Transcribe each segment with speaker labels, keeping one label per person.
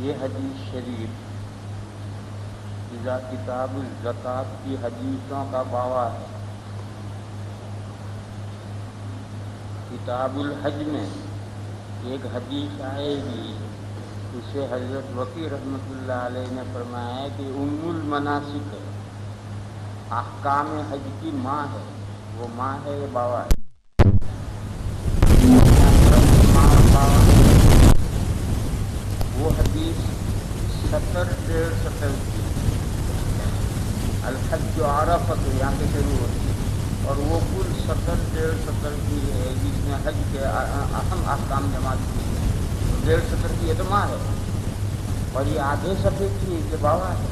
Speaker 1: یہ حدیث شریف کتاب الزکوٰۃ کی حدیثوں کا باوا ہے۔ کتاب الحج میں ایک حدیث آئے گی، اسے حضرت وقی رحمۃ اللہ علیہ نے فرمایا ہے کہ ام المناسک ہے، احکام حج کی ماں ہے، وہ ماں ہے، یہ باوا ہے۔ وہ حدیث 70-150 سطر کی، الحج عرفۃ یہاں سے شروع ہوتی ہے، اور وہ کل 70-150 سطر کی ہے، جس میں حج کے اہم احکام جمع کیے ہیں۔ 150 سطر کی اتما ہے، اور یہ آدھے صفحے کی باوا ہے۔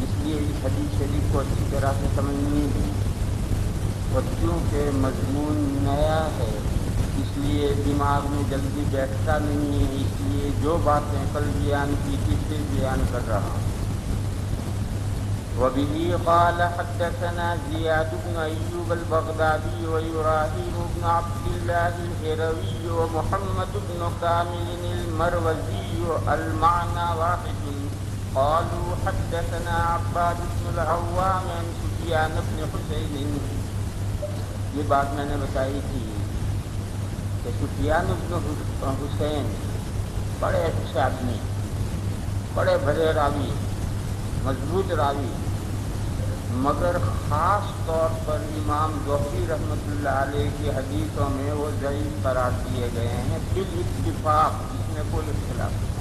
Speaker 1: اس لیے اس حدیث شریف کو اچھی طرح سے سمجھنی ہے، بچوں کے مضمون نیا ہے، اس لیے دماغ میں جلدی بیٹھتا نہیں ہے، اس لیے جو باتیں کل بیان کی تھی پھر بیان کر رہا ہوں۔ وَبِهِ قَالَ حَدَّثَنَا زِيَادُ بْنُ أَيُّوبَ الْبَغْدَادِيُّ وَإِبْرَاهِيمُ بْنُ عَبْدِ اللَّهِ الْهِرَوِيُّ وَمُحَمَّدُ بْنُ كَامِلٍ الْمَرْوَزِيُّ الْمَعْنَى وَاحِدٌ قَالُوا حَدَّثَنَا عَبَّادُ بْنُ الْعَوَّامِ عَنْ سُفْيَانَ بْنِ حُسَيْنٍ۔ یہ بات میں نے بتائی تھی کہ سفیان بن حسین بڑے اچھے آدمی، بڑے بڑے راوی، مضبوط راوی، مگر خاص طور پر امام ظہری رحمۃ اللہ علیہ کی حدیثوں میں وہ ضعیف قرار دیے گئے ہیں بالاتفاق، اس میں کوئی اختلاف نہیں۔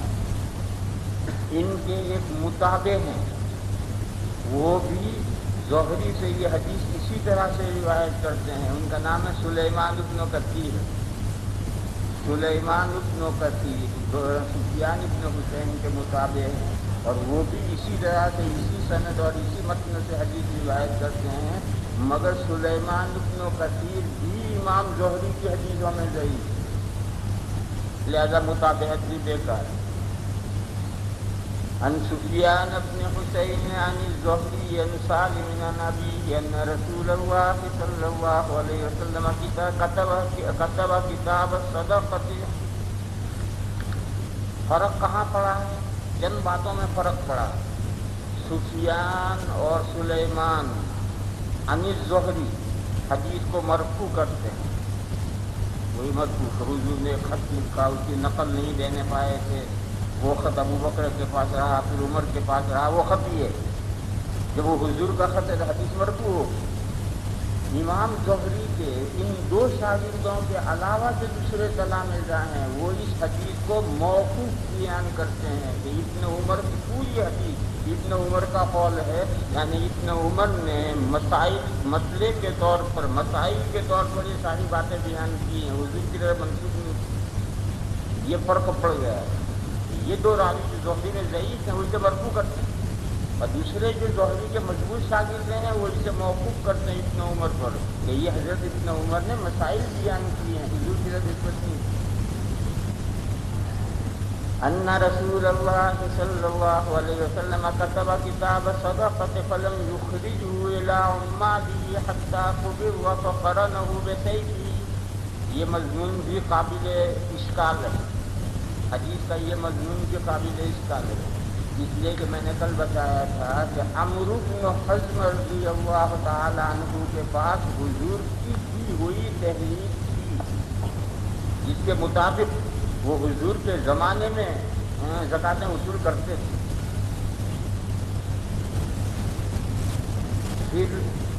Speaker 1: ان کے ایک متابع ہیں، وہ بھی ظہری سے یہ حدیث اسی طرح سے روایت کرتے ہیں، ان کا نام ہے سلیمان بن کثیر۔ سلیمان بن کثیر سفیان بن حسین کے متابع ہیں، اور وہ بھی اسی طرح سے اسی سند اور اسی متن سے حدیث روایت کرتے ہیں، مگر سلیمان بن کثیر بھی امام ظہری کی حدیثوں میں ضعیف ہے، لہذا متابعت بھی بیکار ہے۔ عن سفیان بن حسین عن الزہری عن سالم عن ابیہ ان رسول اللہ صلی اللہ علیہ وسلم کتب کتاب الصدقۃ۔ فرق کہاں پڑا ہے؟ چند باتوں میں فرق پڑا۔ سفیان اور سلیمان عن الزہری حدیث کو مرفوع کرتے ہیں، وہی مرفوع، حضور نے خط لکھا، اس کی نقل نہیں دینے پائے تھے، وہ خط ابو بکر کے پاس رہا، پھر عمر کے پاس رہا، وہ خط یہ جب وہ حضور کا خط ہے تو حدیث مرفوع ہو۔ امام ظہری کے ان دو شاگردوں کے علاوہ جو دوسرے تلامذہ ہیں، وہ اس حدیث کو موقوف بیان کرتے ہیں کہ ابن عمر کی پوری حدیث ابن عمر کا قول ہے، یعنی ابن عمر نے مسئلے کے طور پر، مسائل کے طور پر یہ ساری باتیں بیان کی ہیں، حضور کی طرف منسوخ نہیں۔ یہ فرق پڑ گیا ہے، یہ دو راوی جو ظہری میں ضعیف ہیں وہ اسے مرفوع کرتے ہیں، اور دوسرے جو ظہری کے مضبوط شاگرد ہیں وہ اسے موقوف کرتے ہیں ابن عمر پر، کہ یہ حضرت ابن عمر نے مسائل بیان کیے ہیں، حضور کی طرف نسبت نہیں۔ ان رسول اللہ صلی اللہ علیہ وسلم کتب کتاب الصدقۃ فلم یخرجہ الی عماله حتی قبر فقرنہ بسیفہ۔ یہ مضمون بھی قابل اشکال ہے، حدیث کا یہ مضمون بھی قابل اشکال ہے، اس لیے کہ میں نے کل بتایا تھا کہ عمرو بن حزم رضی اللہ تعالی عنہ کے پاس حضور کی دی ہوئی تحریر تھی، جس کے مطابق وہ حضور کے زمانے میں زکاتیں وصول کرتے تھے۔ پھر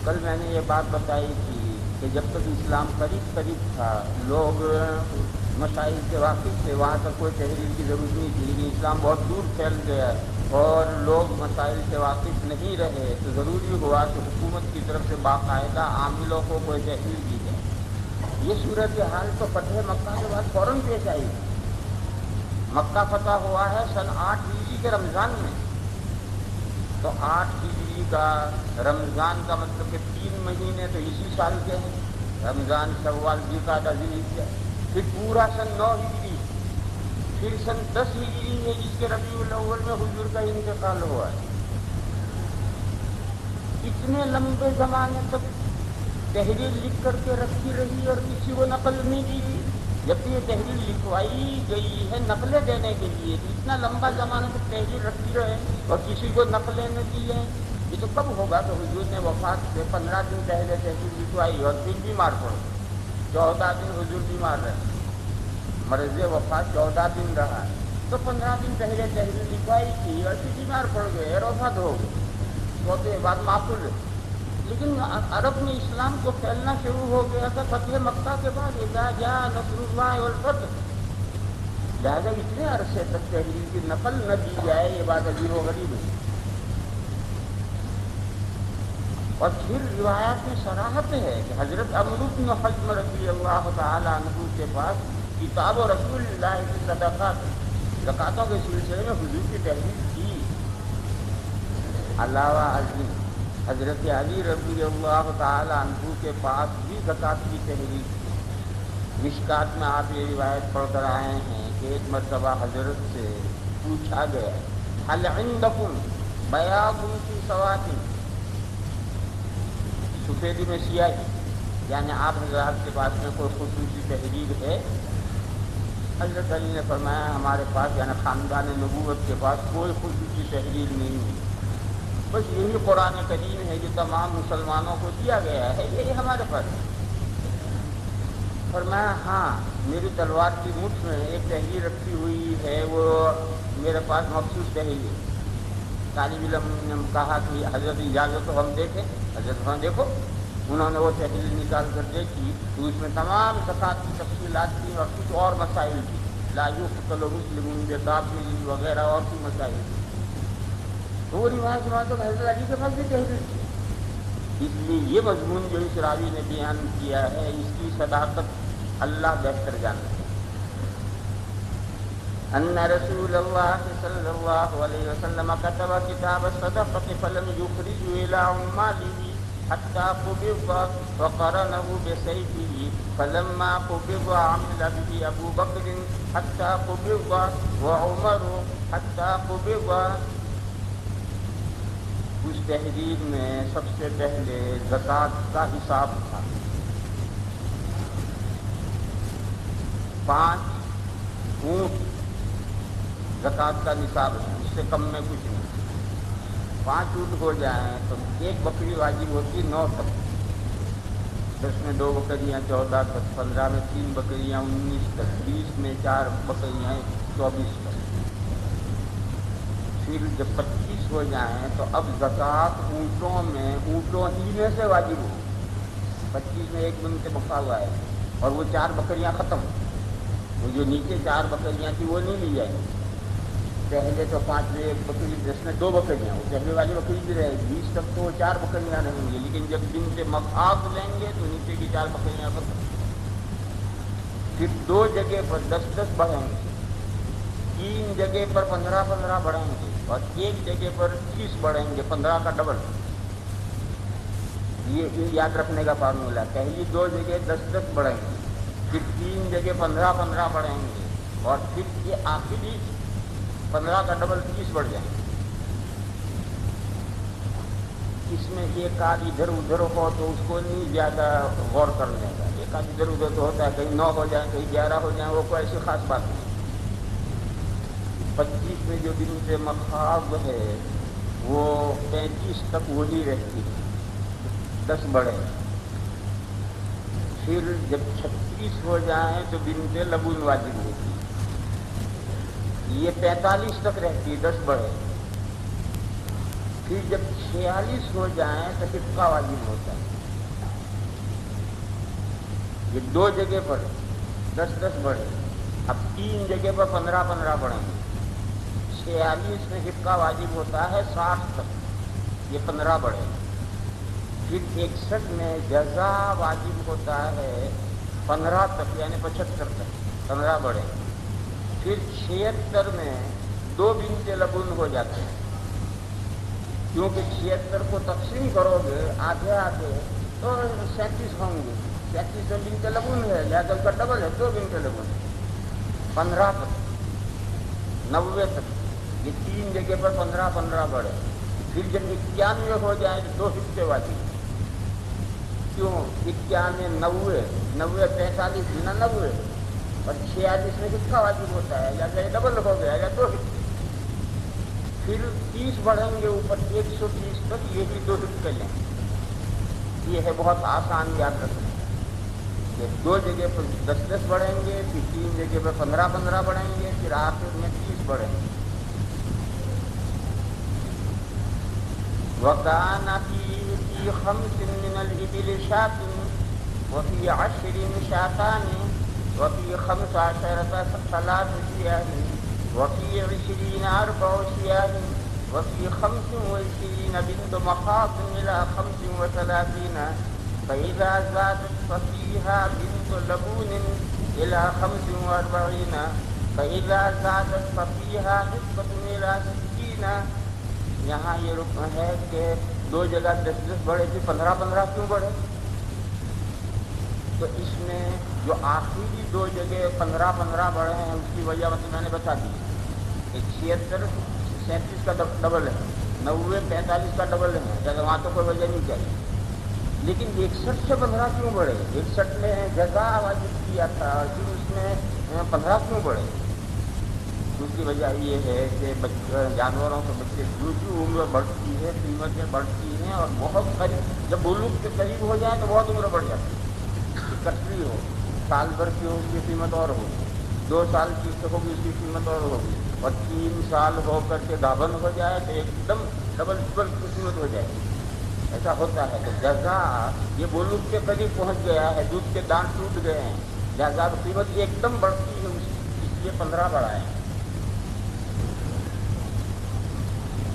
Speaker 1: کل میں نے یہ بات بتائی تھی کہ جب تک اسلام قریب قریب تھا، لوگ مسائل سے واقف تھے، وہاں تک کوئی تحریر کی ضرورت نہیں تھی، لیکن اسلام بہت دور پھیل گیا اور لوگ مسائل سے واقف نہیں رہے، تو ضروری ہوا کہ حکومت کی طرف سے باقاعدہ عاملوں کو کوئی تحریر دی جائے۔ یہ صورتحال تو فتح مکہ کے بعد فوراً پیش آئی۔ مکہ فتح ہوا ہے سن 8 ہجری کے رمضان میں، تو 8 ہجری کا رمضان کا مطلب کہ 3 مہینے تو اسی سال کے ہیں، رمضان، شوال، ذوالقعدہ، ذوالحجہ، پھر پورا سن 9 ہجری، پھر سن 10 ہجری ہے جس کے ربیع الاول میں حضور کا انتقال ہوا ہے۔ اتنے لمبے زمانے تک تحریر لکھ کر کے رکھی رہی اور کسی کو نقل نہیں دی گئی، جبکہ یہ تحریر لکھوائی گئی ہے نقلیں دینے کے لیے، اتنا لمبا زمانہ سے تحریر رکھی رہے اور کسی کو نقلیں نہ دی ہیں، یہ تو کب ہوگا کہ حضور نے وفات سے 15 دن پہلے تحریر لکھوائی اور پھر بیمار پڑ گئے، 14 دن حضور بیمار رہے، مرض وفات 14 دن رہا، تو 15 دن پہلے تحریر لکھوائی تھی اور پھر بیمار پڑ گئے اور وفات ہو گئی، وہ تو بات معقول ہے۔ لیکن عرب میں اسلام کو پھیلنا شروع ہو گیا تھا فتح مکہ کے بعد، اذا جاء نصر اللہ والفتح، لہٰذا اتنے عرصے تک تحریر کی نقل نہ دی جائے یہ بات عجیب و غریب ہے۔ اور پھر روایات میں صراحت ہے کہ حضرت عمرو بن حزم رضی اللہ تعالی عنہ کے پاس کتاب و رسول اللہ کی صدقات زکاتوں کے سلسلے میں حضور کی تحریر کی۔ علاوہ ازیں حضرت علی رضی اللہ تعالی عنہ کے پاس بھی زکات کی تحریر کی۔ مشکات میں آپ یہ روایت پڑھ کر آئے ہیں کہ ایک مرتبہ حضرت سے پوچھا گیا هل عندکم بیاض فی سواد، سفیدی میں سیاہی، یعنی آپ حضرات کے پاس میں کوئی خصوصی تحریر ہے؟ حضرت علی نے فرمایا ہمارے پاس یعنی خاندان نبوت کے پاس کوئی خصوصی تحریر نہیں ہے، بس یہی قرآن کریم ہے جو تمام مسلمانوں کو دیا گیا ہے، یہی ہمارے پاس ہے۔ فرمایا ہاں میری تلوار کی مٹھ میں ایک تحریر رکھی ہوئی ہے، وہ میرے پاس مخصوص تحریر ہے۔ طالب علم نے کہا کہ حضرت اجازت تو ہم دیکھیں، حضرت ہاں دیکھو، انہوں نے وہ تحریر نکال کر دیکھی تو اس میں تمام زکات کی تفصیلات تھیں اور کچھ اور مسائل تھی، لا یقتل مسلم بکافر وغیرہ اور بھی مسائل تھی۔ تو وہ روایت سنا تو حضرت علی کے پاس بھی تحریر تھی۔ اس لیے یہ مضمون جو اس راوی نے بیان کیا ہے اس کی صداقت اللہ بہتر جانتا ہے۔ ان رسول اللہ صلی اللہ علیہ وسلم كتب کتاب الصدقۃ فلم يخرج الى عماله حتى قبض وقرنه بسيفه فلما قبض عمل به ابو بکر حتى قبض وعمر حتى قبض۔ اس تحریر میں سب سے پہلے زکوٰۃ کا حساب تھا، 5 اونٹ زکوٰۃ کا نصاب ہے، اس سے کم میں کچھ نہیں۔ 5 اونٹ ہو جائیں تو ایک بکری واجب ہوتی 9 تک، 10 میں 2 بکریاں 14 تک، 15 میں 3 بکریاں 19 تک، 20 میں 4 بکریاں 24 تک۔ پھر جب 25 ہو جائیں تو اب زکوٰۃ اونٹوں ہی میں سے واجب ہو۔ 25 میں 1 بن سے بکا ہوا ہے اور وہ 4 بکریاں ختم، وہ جو نیچے 4 بکریاں تھیں وہ نہیں لی جائیں گی۔ پہلے تو 5 میں 1 بکری، 10 میں 2 بکریاں، وہ پہلے والی بکری بھی رہے گی، 20 تک تو وہ 4 بکریاں رہیں گی، لیکن جب دن سے مقاص لیں گے تو نیچے کی 4 بکریاں ختم۔ پھر 2 جگہ پر 10-10 بڑھیں گے، 3 جگہ پر 15-15 بڑھیں گے اور 1 جگہ پر 30 بڑھیں گے، 15 کا ڈبل۔ یہ یاد رکھنے کا فارمولہ، پہلی 2 جگہ 10-10 بڑھیں گے، پھر 3 جگہ 15-15 بڑھیں گے اور پھر یہ آخری 15 کا ڈبل 30 بڑھ جائیں گے۔ اس میں ایک آدھ ادھر ادھر ہو تو اس کو نہیں زیادہ غور کر لیں گا، ایک آدھ ادھر ادھر تو ہوتا ہے، کہیں 9 ہو جائیں کہیں 11 ہو جائیں، وہ کوئی ایسی خاص بات نہیں۔ 25 میں جو دن سے مخاض ہے وہ 35 تک وہی رہتی ہے، 10 بڑھے۔ پھر جب 36 ہو جائیں تو بنت لبون واجب ہوتی ہے، یہ 45 تک رہتی ہے، 10 بڑھے۔ پھر جب 46 ہو جائیں تو حقہ واجب ہوتا ہے، یہ 2 جگہ پر 10-10 بڑھے، اب 3 جگہ پر 15-15 بڑھیں گے۔ 46 میں حقہ واجب ہوتا ہے 60 تک، یہ 15 بڑھے۔ پھر 61 میں جزا واجب ہوتا ہے 15 تک، یعنی 75 تک، 15 بڑھے۔ پھر 76 میں 2 بنت لبون ہو جاتے ہیں، کیونکہ 76 کو تقسیم کرو گے آدھے آدھے تو 37 ہوں گے، 37 میں بنت لبون ہے لہٰذا اس کا ڈبل ہے، 2 بنت لبون ہے، 15 تک، 90 تک، یہ 3 جگہ پر 15-15 بڑھے۔ پھر جب 91 ہو جائے تو 2 حصے واجب، کیوں 91 90 90 45 90، اور 46 میں حصہ واجب ہوتا ہے، یا ڈبل ہو گیا یا 2 حصے. پھر 30 بڑھیں گے اوپر 130 تک، یہ بھی 2 حصے لیں. یہ ہے بہت آسان یاد رکھنا. یہ 2 جگہ پر 10 بڑھیں گے، پھر 3 جگہ پر 15 بڑھیں گے، پھر آخر میں 30 بڑھیں گے. وَكَانَ فِي 5 مِنَ الْإِبِلِ شَاةٌ وَفِي 10 شَاةَانِ وَفِي 15 3 شِيَاهٍ وَفِي 20 4 شِيَاهٍ وفي 25 بنت مخاض إلى 35 فإذا زادت ففيها بنت لبون إلى 45 فإذا زادت ففيها حصة إلى 60. یہاں یہ رکن ہے کہ 2 جگہ 10 بڑھے تھے، 15 کیوں بڑھے؟ تو اس میں جو آخری 2 جگہ 15 بڑھے ہیں اس کی وجہ میں نے بتا دی. ایک 76 37 کا ڈبل ہے، 90 45 کا ڈبل ہے، جگہ وہاں تو کوئی وجہ نہیں چاہیے. لیکن 61 سے 15 کیوں بڑھے؟ 61 میں جزا واجب کیا تھا، پھر اس میں 15 کیوں بڑھے؟ دوسری وجہ یہ ہے کہ جانوروں کے بچے جو عمر بڑھتی ہے، قیمتیں بڑھتی ہیں، اور بہت قریب جب بلوغ کے قریب ہو جائے تو بہت عمر بڑھ جاتی ہے. کٹری ہو، سال بھر کی ہو اس کی قیمت اور ہوگی، 2 سال کی ہوگی اس کی قیمت اور ہوگی، اور 3 سال ہو کر کے گابن ہو جائے تو ایک دم ڈبل کی قیمت ہو جائے گی. ایسا ہوتا ہے. تو جزا یہ بلوغ کے قریب پہنچ گیا ہے، دودھ کے دان ٹوٹ گئے ہیں، جزا قیمت ایک دم بڑھتی ہے، اس لیے 15 بڑھائے.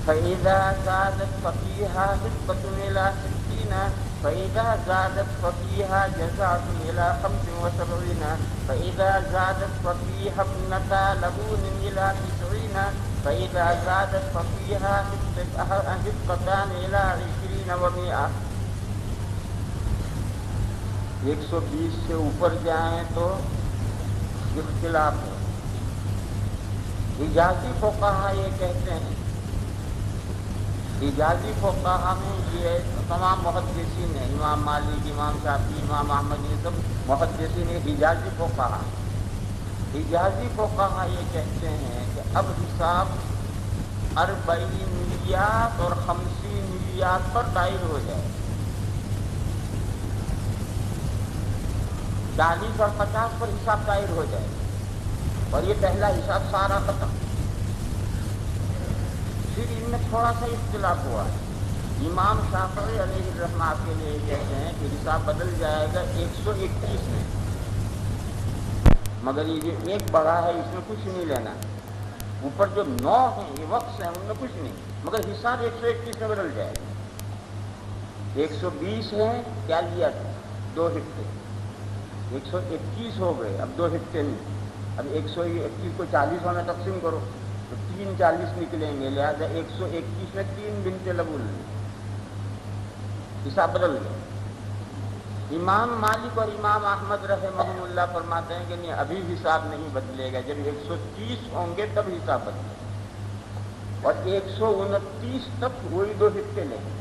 Speaker 1: فَإِذَا زَادَتْ فَفِيهَا حِصَّةٌ إِلَى 60 فَإِذَا زَادَتْ فَفِيهَا جَزَاءٌ إِلَى 75 فَإِذَا زَادَتْ فَفِيهَا ابْنَتَا لَبُونٍ إِلَى 90 فَإِذَا زَادَتْ فَفِيهَا حِصَّتَانِ إِلَى 20 و100. 120 سے اوپر جائیں تو اختلاف ہے. حجازی فقہا یہ کہتے ہیں، حجازی فقہا میں یہ تمام محدثین ہیں، امام مالک، امام شافعی، امام احمد، یہ سب محدثین ہیں. حجازی فقہا یہ کہتے ہیں کہ اب حساب 40 ملیات اور 50 ملیات پر دائر ہو جائے. 40 اور 50 پر حساب دائر ہو جائے، اور یہ پہلا حساب سارا ختم. پھر ان میں تھوڑا سا اختلاف ہوا ہے. امام شافعی علیہ الرحمہ کے لیے کہتے ہیں کہ حساب بدل جائے گا 121 میں، مگر یہ جو ایک بڑا ہے اس میں کچھ نہیں لینا. اوپر جو 9 ہیں یہ وقت ہیں ان میں کچھ نہیں، مگر حساب 121 میں بدل جائے گا. 120 ہیں، کیا لیا تھا؟ 2 حصے، 121 ہو گئے، اب 2 حصے نہیں. اب 121 کو 40 میں تقسیم کرو تو 3 40 نکلیں گے، لہذا 121 میں 3 بنت لبون. حساب بدل گیا. امام مالک اور امام احمد رحمہم اللہ فرماتے ہیں کہ نہیں، ابھی حساب نہیں بدلے گا، جب 130 ہوں گے تب حساب بدلے گا، اور 129 تک وہی 2 حصے لیں گے.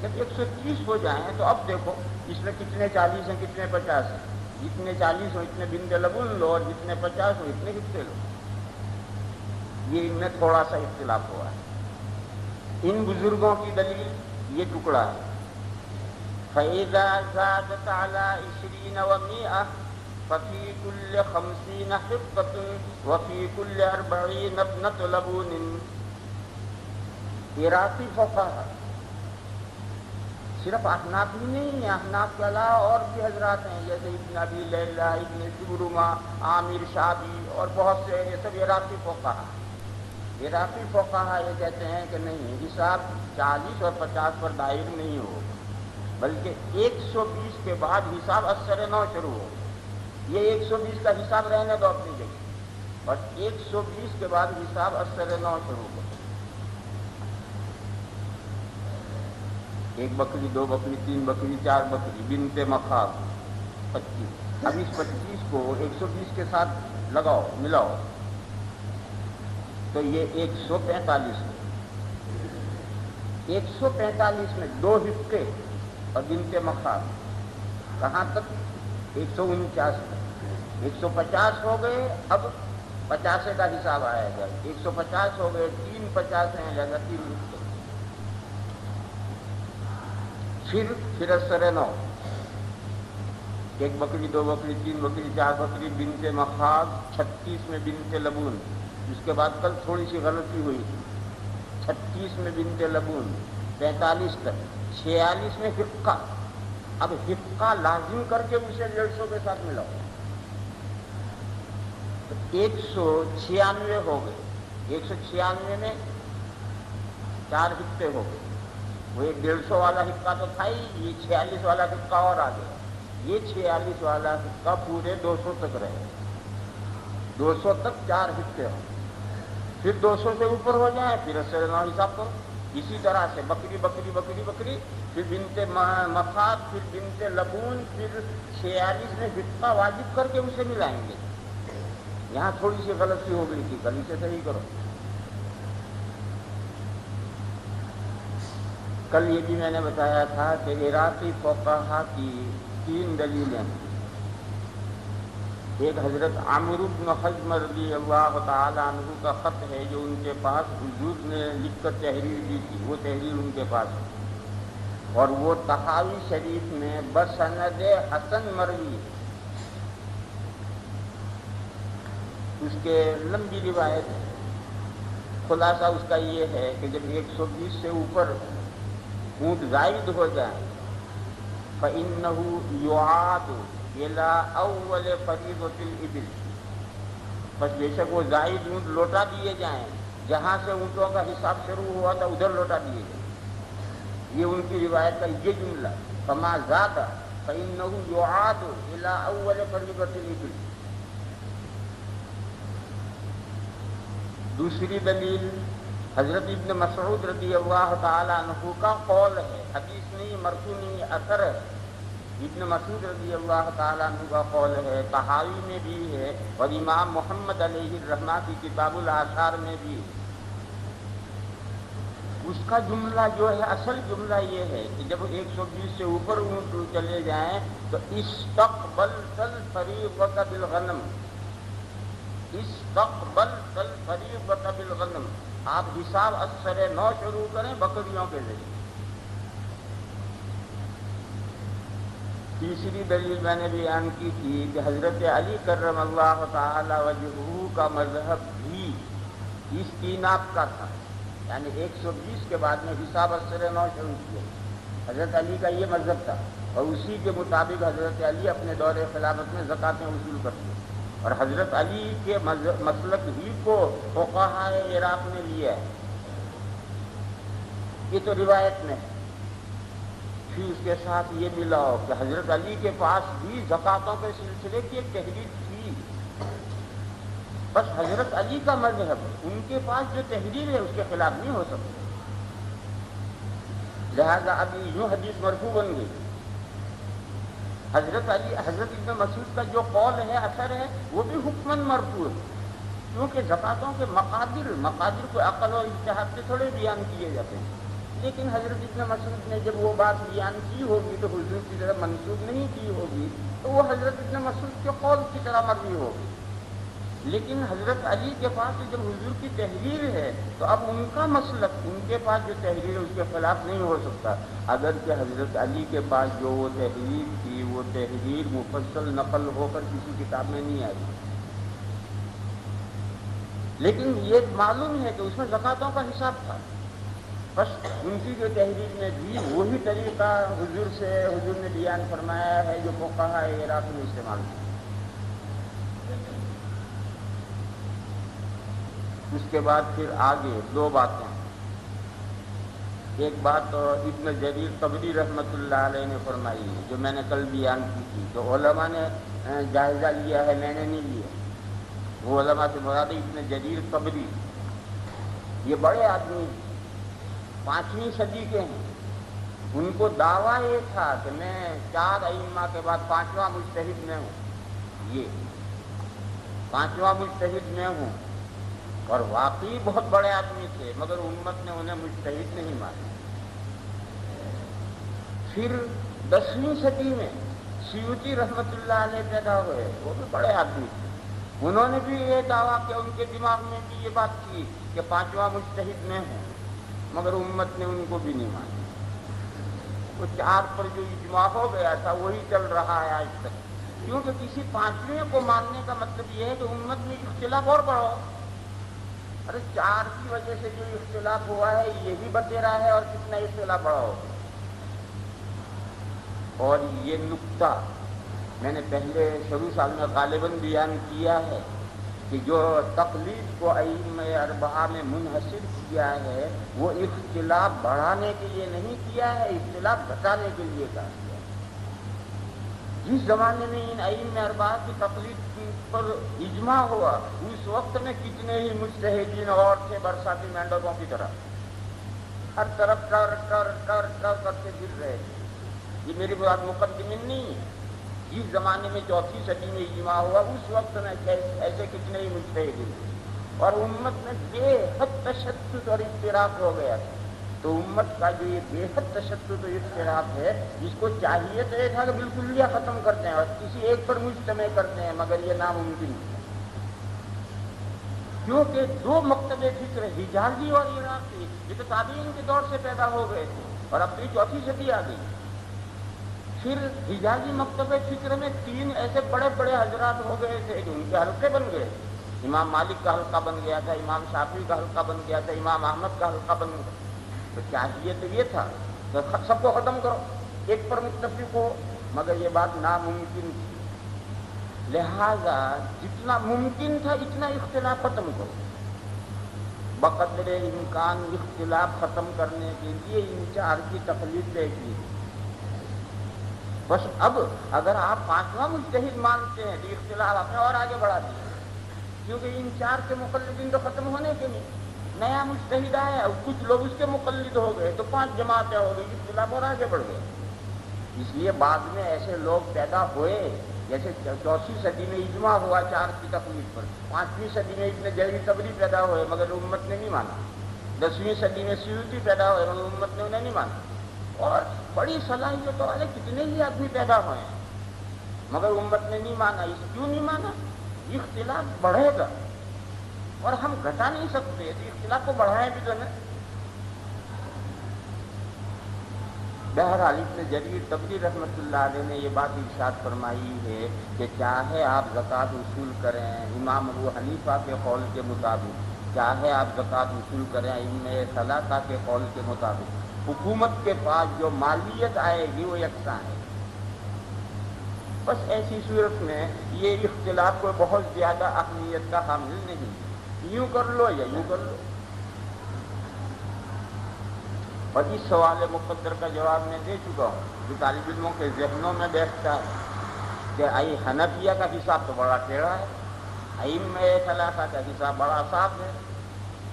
Speaker 1: جب 130 ہو جائیں تو اب دیکھو اس میں کتنے 40 ہیں کتنے 50 ہیں، جتنے 40 ہو اتنے بنت لبون لو، اور جتنے 50 ہو اتنے حصے لو. یہ ان میں تھوڑا سا اختلاف ہوا ہے. ان بزرگوں کی دلیل یہ ٹکڑا ہے. فَإِذَا زَادَتْ عَلَى 20 و100 فَفِي كُلِّ 50 حِصَّةٌ وَفِي كُلِّ 40 ابْنَةُ لَبُونٍ. عراقی فقہا، صرف احناف ہی نہیں ہیں، احناف کے علاوہ اور بھی حضرات ہیں، جیسے ابن ابی لیلہ، ابن جبرمہ، عامر شابی اور بہت سے، یہ سب عراقی فقہا. عراقی فقہا یہ کہتے ہیں کہ نہیں، حساب 40 اور 50 پر دائر نہیں ہو، بلکہ 120 کے بعد حساب اثر نو شروع ہو. یہ 120 کا حساب رہنے دو اپنی جگہ، اور 120 کے بعد حساب اثر نو شروع ہو. 1 بکری، 2 بکری، 3 بکری، 4 بکری، بنت مخاض 25. اب اس 25 کو 120 کے ساتھ لگاؤ، ملاؤ تو یہ 145 ہے. 145 میں 2 حصے اور بنت مخاض کہاں تک؟ 149 میں. 150 ہو گئے، اب 50 کا حساب آیا جائے، 150 ہو گئے، 3 50 ہیں، لہذا 3 حصے۔ پھر اثر 9، 1 بکری، 2 بکری، 3 بکری، 4 بکری، بنت مخاض 36 میں بنت لبون، اس کے بعد کل تھوڑی سی غلطی ہوئی تھی، 36 میں بنت لبون، 45 تک، 46 میں حقہ، اب حقہ لازم کر کے اسے 150 کے ساتھ ملاؤ، تو 196 ہو گئے، 196 میں 4 حصے ہو گئے، وہ ایک 150 والا حصہ تو تھا ہی، یہ 46 والا حصہ اور آ گیا، یہ 46 والا حصہ پورے 200 تک رہے، 200 تک 4 حصے ہو، پھر 200 سے اوپر ہو جائیں پھر اثر 9 حساب کرو، اسی طرح سے بکری بکری بکری بکری، پھر بنت مخاض، پھر بنت لبون، پھر 46 میں حصہ واجب کر کے اسے ملائیں گے۔ یہاں تھوڑی سی غلطی ہو گئی تھی، کل اسے صحیح کرو۔ کل یہ بھی میں نے بتایا تھا کہ عراقی فقہا کی 3 دلیلیں ہیں، ایک حضرت عمرو بن حزم رضی اللہ تعالی عنہ کا خط ہے جو ان کے پاس حضور نے لکھ کر تحریر دی تھی، وہ تحریر ان کے پاس ہے، اور وہ طحاوی شریف میں بسند حسن مروی، اس کے لمبی روایت ہے، خلاصہ اس کا یہ ہے کہ جب 120 سے اوپر اونٹ زائد ہو جائیں فَإِنَّهُ يُعَادُ إِلَىٰ أَوَّلِ فَرِيضَةِ الْإِبِلِ، بس بے شک وہ زائد اونٹ لوٹا دیے جائیں، جہاں سے اونٹوں کا حساب شروع ہوا تھا ادھر لوٹا دیے جائیں، یہ ان کی روایت کا یہ جملہ، فَمَا زَادَ فَإِنَّهُ يُعَادُ إِلَىٰ أَوَّلِ فَرِيضَةِ الْإِبِلِ۔ دوسری دلیل حضرت ابن مسعود رضی اللہ تعالی عنہ کا قول ہے، حدیث نہیں، مرفوع نہیں، اثر ہے، ابن مسعود رضی اللہ تعالی عنہ کا قول ہے، طحاوی میں بھی ہے اور امام محمد علیہ الرحمہ کی کتاب الآثار میں بھی ہے۔ اس کا جملہ جو ہے، اصل جملہ یہ ہے کہ جب 120 سے اوپر اونٹ چلے جائیں تو استقبلت الفریضۃ بالغنم، استقبلت الفریضۃ بالغنم، آپ حساب اثر 9 شروع کریں بکریوں کے ذریعے۔ تیسری دلیل میں نے بیان کی تھی کہ حضرت علی کرم اللہ تعالی وجہہ کا مذہب بھی استیناف کا تھا، یعنی 120 کے بعد میں حساب اثر 9 شروع کیے، حضرت علی کا یہ مذہب تھا، اور اسی کے مطابق حضرت علی اپنے دور خلافت میں زکوٰۃیں وصول کرتے، اور حضرت علی کے مسلک ہی کو فقہاء عراق نے لیا ہے، یہ تو روایت میں ہے۔ پھر اس کے ساتھ یہ ملاؤ کہ حضرت علی کے پاس بھی زکوٰۃوں کے سلسلے کی ایک تحریر تھی، بس حضرت علی کا مذہب، ان کے پاس جو تحریر ہے اس کے خلاف نہیں ہو سکتا، لہذا ابھی یوں حدیث مرفوع بن گئی۔ حضرت علی، حضرت ابن مسعود کا جو قول ہے، اثر ہے، وہ بھی حکماً مرفوع ہے، کیونکہ زکوٰۃوں کے مقادر کو عقل و اجتہاد سے تھوڑے بیان کیے جاتے ہیں، لیکن حضرت ابن مسعود نے جب وہ بات بیان کی ہوگی تو حضور کی طرف منسوب نہیں کی ہوگی، تو وہ حضرت ابن مسعود کے قول کی طرح مرضی ہوگی، لیکن حضرت علی کے پاس جب حضور کی تحریر ہے تو اب ان کا مسلک، ان کے پاس جو تحریر ہے اس کے خلاف نہیں ہو سکتا، اگرچہ حضرت علی کے پاس جو وہ تحریر تھی وہ تحریر مفصل نقل ہو کر کسی کتاب میں نہیں آئی، لیکن یہ معلوم ہے کہ اس میں زکوٰۃوں کا حساب تھا، بس ان کی جو تحریر میں بھی وہی طریقہ حضور نے بیان فرمایا ہے جو فقہاء عراق میں استعمال کیا۔ اس کے بعد پھر آگے 2 باتیں، ایک بات تو ابن جریر طبری رحمۃ اللہ علیہ نے فرمائی ہے جو میں نے کل بیان کی تھی، جو علماء نے جائزہ لیا ہے، میں نے نہیں لیا، وہ علماء سے مراد ابن جریر طبری، یہ بڑے آدمی 5ویں صدی کے ہیں، ان کو دعویٰ یہ تھا کہ میں 4 ائمہ کے بعد 5واں مجتہد میں ہوں، یہ 5واں مجتہد میں ہوں، اور واقعی بہت بڑے آدمی تھے، مگر امت نے انہیں مجتہد نہیں مانا۔ پھر 10ویں صدی میں سیوطی رحمت اللہ علیہ پیدا ہوئے، وہ بھی بڑے آدمی تھے، انہوں نے بھی یہ دعویٰ کیا، ان کے دماغ میں بھی یہ بات تھی کہ پانچواں مجتہد میں ہے، مگر امت نے ان کو بھی نہیں مانا۔ وہ چار پر جو اجماع ہو گیا تھا وہی چل رہا ہے آج تک، کیونکہ کسی پانچویں کو ماننے کا مطلب یہ ہے کہ امت میں اختلاف اور بڑھاؤ۔ ارے چار کی وجہ سے جو اختلاف ہوا ہے یہی بتیرا ہے، اور کتنا اختلاف بڑھاؤ۔ اور یہ نقطہ میں نے پہلے شروع سال میں غالباً بیان کیا ہے کہ جو تقلید کو ائمہ اربعہ میں منحصر کیا ہے وہ اختلاف بڑھانے کے لیے نہیں کیا ہے، اختلاف گھٹانے کے لیے کہا گیا۔ جس زمانے میں ان ائمہ اربعہ کی تقلید پر اجماع ہوا اس وقت میں کتنے ہی مجتہدین اور تھے برساتی مینڈکوں کی طرح، ہر طرف ٹر ٹر ٹر ٹر کرتے گر رہے تھے۔ یہ میری بات مقدمین نہیں ہے، جس زمانے میں چوتھی صدی میں اجماع ہوا اس وقت میں ایسے کتنے ہی مجتہدین تھے، اور امت میں بے حد تشدد اور اختلاف ہو گیا تھا۔ تو امت کا جو یہ بے حد تشدد و اختلاف ہے، جس کو چاہیے تو یہ تھا کہ بالکل یہ ختم کرتے ہیں اور کسی ایک پر مجتمع کرتے ہیں، مگر یہ ناممکن ہے، کیونکہ دو مکتب فکر حجازی اور عراقی یہ تو تابعین کے دور سے پیدا ہو گئے تھے، اور اب تو چوتھی صدی آ گئی۔ پھر حجازی مکتب فکر میں تین ایسے بڑے بڑے حضرات ہو گئے تھے کہ ان کے حلقے بن گئے۔ امام مالک کا حلقہ بن گیا تھا، امام شافعی کا حلقہ بن گیا تھا، امام احمد کا حلقہ بن گیا۔ تو چاہیے تو یہ تھا کہ سب کو ختم کرو، ایک پر متفق ہو، مگر یہ بات ناممکن تھی، لہذا جتنا ممکن تھا اتنا اختلاف ختم کرو۔ بقدر امکان اختلاف ختم کرنے کے لیے ان چار کی تقلید طے کی۔ بس اب اگر آپ پانچواں مجتہد مانتے ہیں تو اختلاف آپ نے اور آگے بڑھا دیا، کیونکہ ان چار کے مقلدین تو ختم ہونے کے نہیں، نیا مجتہد آیا، کچھ لوگ اس کے مقلد ہو گئے تو پانچ جماعتیں ہو گئی، اختلاف اور آگے بڑھ گئے۔ اس لیے بعد میں ایسے لوگ پیدا ہوئے، جیسے چوتھی صدی میں اجماع ہوا چار کی تقلید پر، پانچویں صدی میں ابن جریر طبری پیدا ہوئے مگر امت نے نہیں مانا، 10ویں صدی میں سیوطی پیدا ہوئے مگر امت نے انہیں نہیں مانا، اور بڑی صلاحیتوں والے کتنے ہی آدمی پیدا ہوئے ہیں مگر امت نے نہیں مانا۔ اس کیوں نہیں مانا؟ اختلاف بڑھے گا اور ہم گھٹا نہیں سکتے، تو اختلاف کو بڑھائیں بھی تو نہیں۔ بہرحال ابن جریر طبری رحمۃ اللہ علیہ نے یہ بات ارشاد فرمائی ہے کہ چاہے آپ زکوٰۃ وصول کریں امام ابو حنیفہ کے قول کے مطابق، چاہے آپ زکوٰۃ وصول کریں ائمہ ثلاثہ کے قول کے مطابق، حکومت کے پاس جو مالیت آئے گی وہ یکساں ہے۔ بس ایسی صورت میں یہ اختلاف کو بہت زیادہ اہمیت کا حامل نہیں، یوں کر لو یا یوں کر لو۔ اور اس سوال مقدر کا جواب میں دے چکا ہوں جو طالب علموں کے ذہنوں میں بیٹھتا ہے کہ حنفیہ کا حساب تو بڑا ٹیڑھا ہے، ائمہ ثلاثہ کا حساب بڑا صاف ہے۔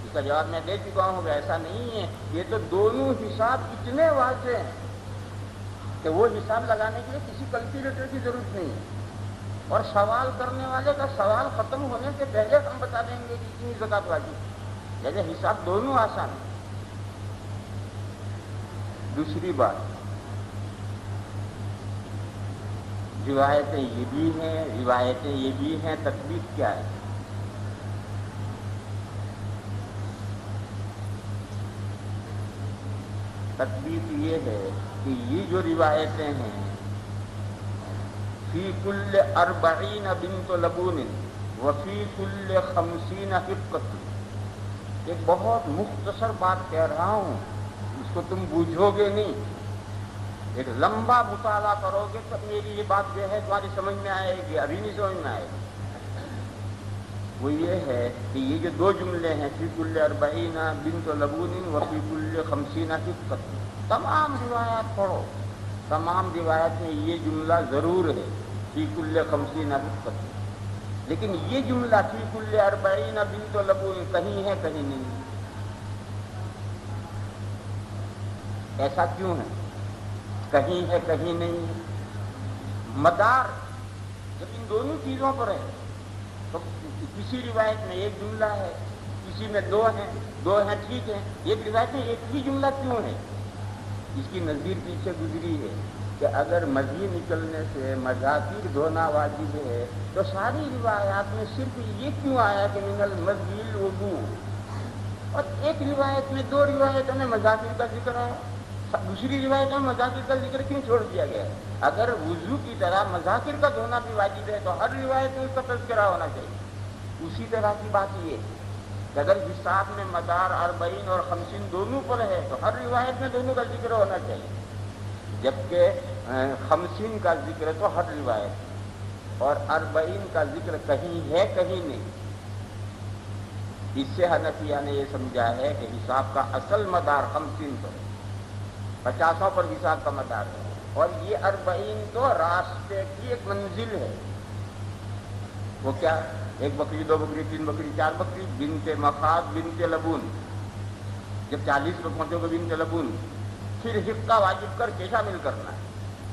Speaker 1: اس کا جواب میں دے چکا ہوں کہ ایسا نہیں ہے، یہ تو دونوں حساب اتنے واضح ہیں کہ وہ حساب لگانے کے لیے کسی کیلکولیٹر کی ضرورت نہیں ہے، اور سوال کرنے والے کا سوال ختم ہونے سے پہلے ہم بتا دیں گے کہ اتنی زکوٰۃ واجب، جیسے حساب دونوں آسان ہیں۔ دوسری بات، روایتیں یہ بھی ہیں، تطبیق کیا ہے؟ تطبیق یہ ہے کہ یہ جو روایتیں ہیں فی کل 40 بنت لبون وفی کل 50 حقۃ، ایک بہت مختصر بات کہہ رہا ہوں، اس کو تم بوجھو گے نہیں، ایک لمبا مطالعہ کرو گے تب میری یہ بات جو ہے تمہاری سمجھ میں آئے گی، ابھی نہیں سمجھ میں آئے گی۔ وہ یہ ہے کہ یہ جو دو جملے ہیں فی کل 40 بنت لبون وفی کل 50 حقۃ، تمام روایات پڑھو، تمام روایت میں یہ جملہ ضرور ہے فی کل 50 حقۃ، لیکن یہ جملہ فی کل 40 بنت لبون کہیں ہے کہیں نہیں۔ ایسا کیوں ہے؟ کہیں ہے کہیں نہیں ہے، مدار جب ان دونوں چیزوں پر ہے تو کسی روایت میں ایک جملہ ہے، کسی میں دو ہیں ٹھیک ہے، ایک روایت میں ایک ہی جملہ کیوں ہے؟ اس کی نظیر پیچھے گزری ہے کہ اگر مزی نکلنے سے مذاکر دھونا واجب ہے تو ساری روایات میں صرف یہ کیوں آیا کہ من المزی الوضو، اور ایک روایت میں، دو روایتوں میں مذاکر کا ذکر ہے، دوسری روایتوں میں مذاکر کا ذکر کیوں چھوڑ دیا گیا ہے؟ اگر وضو کی طرح مذاکر کا دھونا بھی واجب ہے تو ہر روایت میں اس کا تذکرہ ہونا چاہیے۔ اسی طرح کی بات یہ ہے کہ اگر حساب میں مدار 40 اور 50 دونوں پر ہے تو ہر روایت میں دونوں کا ذکر ہونا چاہیے، جبکہ 50 کا ذکر تو ہر روایت اور 40 کا ذکر کہیں ہے کہیں نہیں۔ اس سے حنفیہ نے یہ سمجھا ہے کہ حساب کا اصل مدار 50 پر، 50 پر حساب کا مدار ہے، اور یہ 40 تو راستے کی ایک منزل ہے۔ وہ کیا؟ 1 بکری، 2 بکری، 3 بکری، 4 بکری، بنت مخاض بنت لبون، جب 40 پر پہنچو گے بنت لبون، پھر حقہ واجب کر کے شامل کرنا ہے۔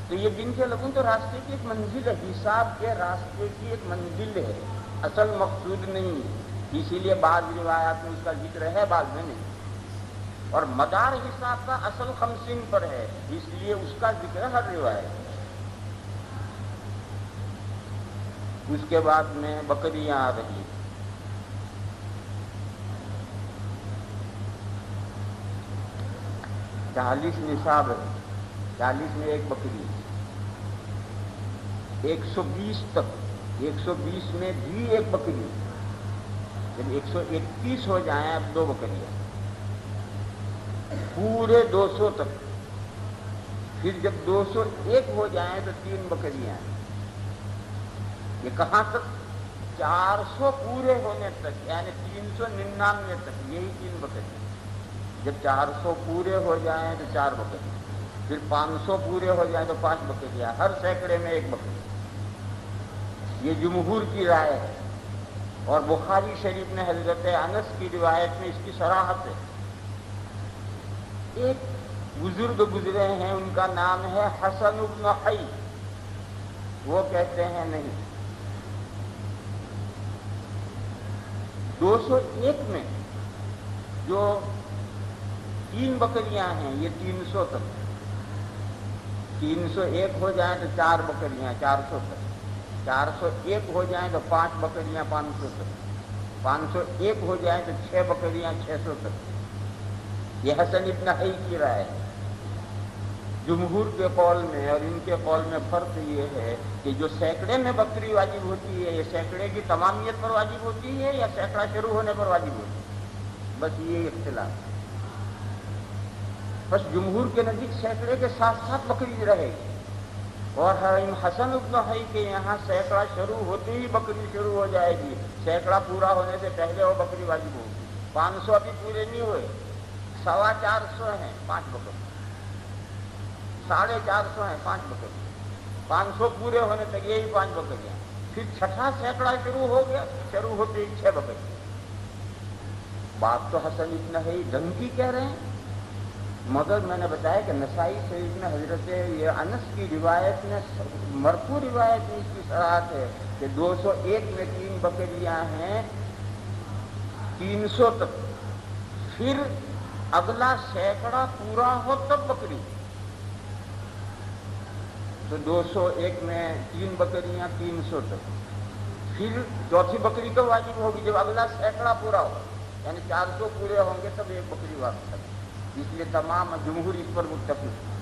Speaker 1: تو یہ بنت لبون تو راستے کی ایک منزل ہے، حساب کے راستے کی ایک منزل ہے، اصل مقصود نہیں ہے۔ اسی لیے بعض روایات میں اس کا ذکر ہے، بعض میں نہیں، اور مدار حساب کا اصل 50 پر ہے، اس لیے اس کا ذکر ہے ہر روایت۔ اس کے بعد میں بکریاں آ رہی، 40 نصاب ہے، 40 میں ایک بکری، 120 تک، 120 میں بھی ایک بکری، جب 131 ہو جائیں اب 2 بکریاں، پورے 200 تک، پھر جب 201 ہو جائیں تو 3 بکریاں، یہ کہاں تک؟ 400 پورے ہونے تک، یعنی 399 تک، یہی 3 بکریاں۔ جب 400 پورے ہو جائیں تو 4 بکریاں، پھر 500 پورے ہو جائیں تو 5 بکریاں، ہر سینکڑے میں 1 بکری۔ یہ جمہور کی رائے ہے، اور بخاری شریف میں حضرت انس کی روایت میں اس کی صراحت ہے۔ ایک بزرگ گزرے ہیں، ان کا نام ہے حسن بن حی، وہ کہتے ہیں نہیں، 201 میں جو 3 بکریاں ہیں یہ 300 تک، 301 ہو جائیں تو 4 بکریاں 400 تک، 401 ہو جائیں تو 5 بکریاں 500 تک، 501 ہو جائیں تو 6 بکریاں 600 تک۔ یہ حسن ابن حی کی رائے ہے۔ جمہور کے قول میں اور ان کے قول میں فرق یہ ہے کہ جو سینکڑے میں بکری واجب ہوتی ہے، یہ سینکڑے کی تمامیت پر واجب ہوتی ہے یا سینکڑا شروع ہونے پر واجب ہوتی ہے، بس یہ اختلاف ہے۔ بس جمہور کے نزدیک سینکڑے کے ساتھ ساتھ بکری رہے گی، اور حسن ابن حی کے یہاں سینکڑا شروع ہوتے ہی بکری شروع ہو جائے گی، سینکڑا پورا ہونے سے پہلے وہ بکری واجب ہوگی۔ 500 ابھی پورے نہیں ہوئے، 450 ہیں 5 بکری، 450 ہیں 5 بکری، 500 پورے ہونے تک یہی 5 بکریاں، پھر چھٹا سینکڑا شروع ہو گیا، شروع ہوتے ہی 6 بکری۔ بات تو حسن ابن حی ڈنگ کی کہہ رہے ہیں، مگر میں نے بتایا کہ نسائی شریف میں حضرت یہ انس کی روایت میں، مرفوع روایت میں اس کی صراحت ہے کہ 201 میں 3 بکریاں ہیں 300 تک، پھر اگلا سینکڑا پورا ہو تب بکری، تو 201 میں 3 بکریاں 300 تک، پھر چوتھی بکری تو واجب ہوگی جب اگلا سینکڑا پورا ہو، یعنی 400 پورے ہوں گے تب 1 بکری واپس۔ اس لیے تمام جمہور اس پر متفق۔